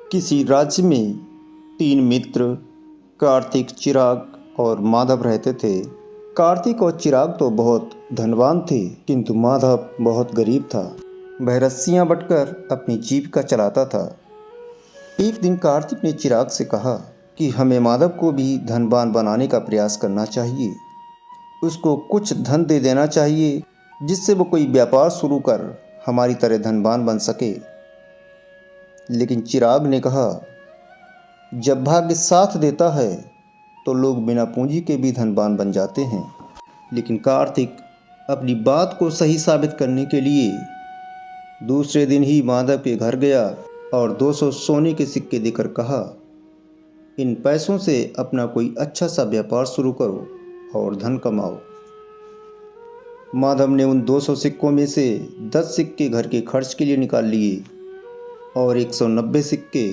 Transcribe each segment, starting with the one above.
किसी राज्य में तीन मित्र कार्तिक, चिराग और माधव रहते थे। कार्तिक और चिराग तो बहुत धनवान थे, किंतु माधव बहुत गरीब था। वह रस्सियां बटकर अपनी जीविका चलाता था। एक दिन कार्तिक ने चिराग से कहा कि हमें माधव को भी धनवान बनाने का प्रयास करना चाहिए। उसको कुछ धन दे देना चाहिए जिससे वो कोई व्यापार शुरू कर हमारी तरह धनवान बन सके। लेकिन चिराग ने कहा, जब भाग्य साथ देता है तो लोग बिना पूंजी के भी धनवान बन जाते हैं। लेकिन कार्तिक अपनी बात को सही साबित करने के लिए दूसरे दिन ही माधव के घर गया और 200 सोने के सिक्के देकर कहा, इन पैसों से अपना कोई अच्छा सा व्यापार शुरू करो और धन कमाओ। माधव ने उन 200 सिक्कों में से 10 सिक्के घर के खर्च के लिए निकाल लिए और 190 सिक्के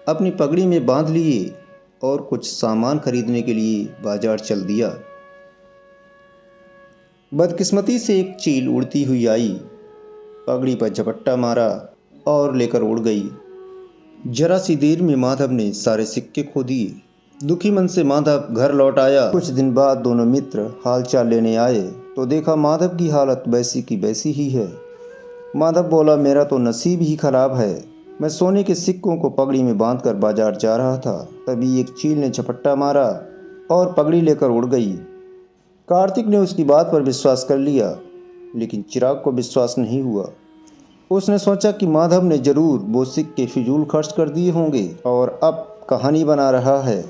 अपनी पगड़ी में बांध लिए और कुछ सामान खरीदने के लिए बाजार चल दिया। बदकिस्मती से एक चील उड़ती हुई आई, पगड़ी पर झपट्टा मारा और लेकर उड़ गई। जरा सी देर में माधव ने सारे सिक्के खो दिए। दुखी मन से माधव घर लौट आया। कुछ दिन बाद दोनों मित्र हालचाल लेने आए तो देखा माधव की हालत वैसी की वैसी ही है। माधव बोला, मेरा तो नसीब ही खराब है। मैं सोने के सिक्कों को पगड़ी में बांधकर बाजार जा रहा था, तभी एक चील ने झपट्टा मारा और पगड़ी लेकर उड़ गई। कार्तिक ने उसकी बात पर विश्वास कर लिया, लेकिन चिराग को विश्वास नहीं हुआ। उसने सोचा कि माधव ने जरूर वो सिक्के फिजूल खर्च कर दिए होंगे और अब कहानी बना रहा है।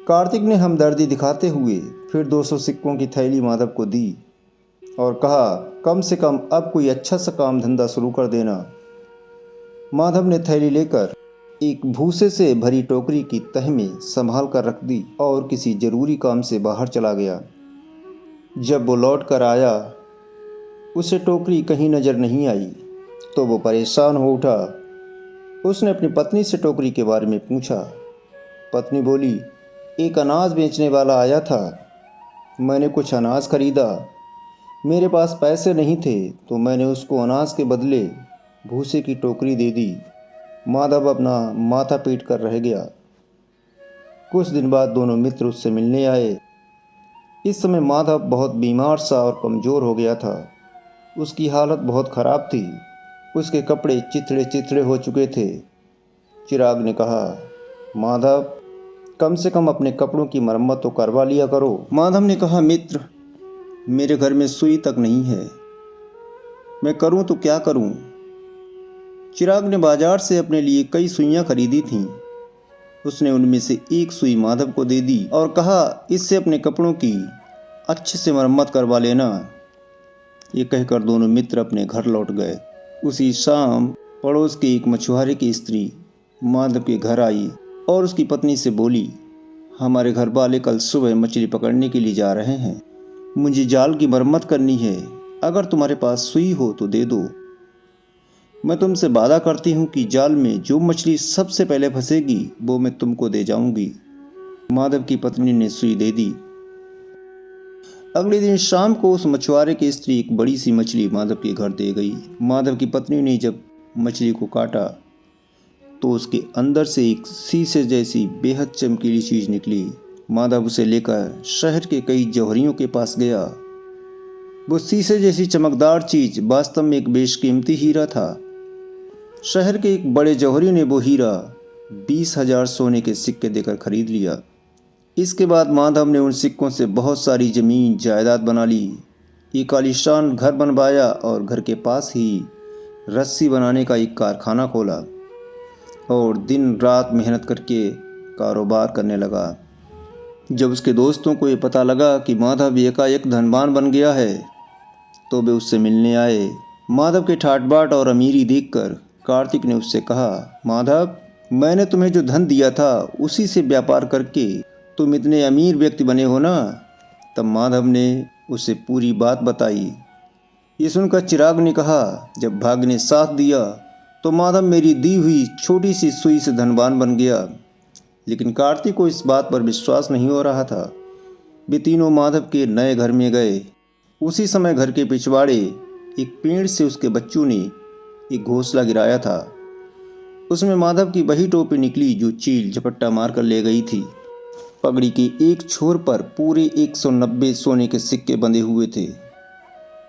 कार्तिक ने हमदर्दी दिखाते हुए फिर 200 सिक्कों की थैली माधव को दी और कहा, कम से कम अब कोई अच्छा सा काम धंधा शुरू कर देना। माधव ने थैली लेकर एक भूसे से भरी टोकरी की तह में संभाल कर रख दी और किसी जरूरी काम से बाहर चला गया। जब वो लौट कर आया, उसे टोकरी कहीं नजर नहीं आई तो वो परेशान हो उठा। उसने अपनी पत्नी से टोकरी के बारे में पूछा। पत्नी बोली, एक अनाज बेचने वाला आया था, मैंने कुछ अनाज खरीदा। मेरे पास पैसे नहीं थे तो मैंने उसको अनाज के बदले भूसे की टोकरी दे दी। माधव अपना माथा पीट कर रह गया। कुछ दिन बाद दोनों मित्र उससे मिलने आए। इस समय माधव बहुत बीमार सा और कमज़ोर हो गया था। उसकी हालत बहुत ख़राब थी। उसके कपड़े चिथड़े चिथड़े हो चुके थे। चिराग ने कहा, माधव, कम से कम अपने कपड़ों की मरम्मत तो करवा लिया करो। माधव ने कहा, मित्र, मेरे घर में सुई तक नहीं है, मैं करूं तो क्या करूं। चिराग ने बाजार से अपने लिए कई सुइयां खरीदी थीं। उसने उनमें से एक सुई माधव को दे दी और कहा, इससे अपने कपड़ों की अच्छे से मरम्मत करवा लेना। ये कहकर दोनों मित्र अपने घर लौट गए। उसी शाम पड़ोस के एक मछुआरे की स्त्री माधव के घर आई और उसकी पत्नी से बोली, हमारे घर वाले कल सुबह मछली पकड़ने के लिए जा रहे हैं, मुझे जाल की मरम्मत करनी है। अगर तुम्हारे पास सुई हो तो दे दो। मैं तुमसे वादा करती हूँ कि जाल में जो मछली सबसे पहले फंसेगी वो मैं तुमको दे जाऊंगी। माधव की पत्नी ने सुई दे दी। अगले दिन शाम को उस मछुआरे की स्त्री एक बड़ी सी मछली माधव के घर दे गई। माधव की पत्नी ने जब मछली को काटा तो उसके अंदर से एक शीशे जैसी बेहद चमकीली चीज़ निकली। माधव उसे लेकर शहर के कई जौहरियों के पास गया। वो शीशे जैसी चमकदार चीज़ वास्तव में एक बेशकीमती हीरा था। शहर के एक बड़े जौहरी ने वो हीरा 20,000 सोने के सिक्के देकर खरीद लिया। इसके बाद माधव ने उन सिक्कों से बहुत सारी ज़मीन जायदाद बना ली, एक आलीशान घर बनवाया और घर के पास ही रस्सी बनाने का एक कारखाना खोला और दिन रात मेहनत करके कारोबार करने लगा। जब उसके दोस्तों को ये पता लगा कि माधव एकाएक धनवान बन गया है तो वे उससे मिलने आए। माधव के ठाट बाट और अमीरी देखकर कार्तिक ने उससे कहा, माधव, मैंने तुम्हें जो धन दिया था उसी से व्यापार करके तुम इतने अमीर व्यक्ति बने हो ना। तब माधव ने उसे पूरी बात बताई। ये सुनकर चिराग ने कहा, जब भाग्य ने साथ दिया तो माधव मेरी दी हुई छोटी सी सुई से धनवान बन गया। लेकिन कार्तिक को इस बात पर विश्वास नहीं हो रहा था। वे तीनों माधव के नए घर में गए। उसी समय घर के पिछवाड़े एक पेड़ से उसके बच्चों ने एक घोंसला गिराया था। उसमें माधव की वही टोपी निकली जो चील झपट्टा मारकर ले गई थी। पगड़ी के एक छोर पर पूरे 190 सोने के सिक्के बंधे हुए थे।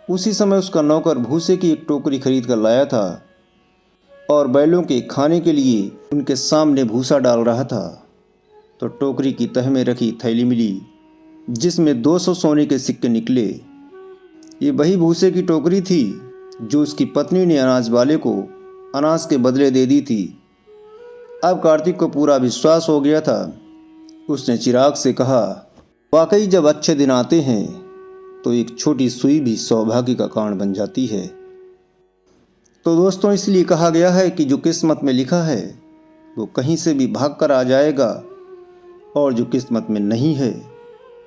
उसी समय उसका नौकर भूसे की एक टोकरी खरीद कर लाया था और बैलों के खाने के लिए उनके सामने भूसा डाल रहा था, तो टोकरी की तह में रखी थैली मिली जिसमें 200 सोने के सिक्के निकले। ये वही भूसे की टोकरी थी जो उसकी पत्नी ने अनाज वाले को अनाज के बदले दे दी थी। अब कार्तिक को पूरा विश्वास हो गया था। उसने चिराग से कहा, वाकई जब अच्छे दिन आते हैं तो एक छोटी सुई भी सौभाग्य का कारण बन जाती है। तो दोस्तों, इसलिए कहा गया है कि जो किस्मत में लिखा है वो कहीं से भी भाग कर आ जाएगा, और जो किस्मत में नहीं है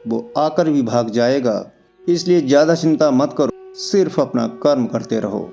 वो आकर भी भाग जाएगा। इसलिए ज़्यादा चिंता मत करो, सिर्फ अपना कर्म करते रहो।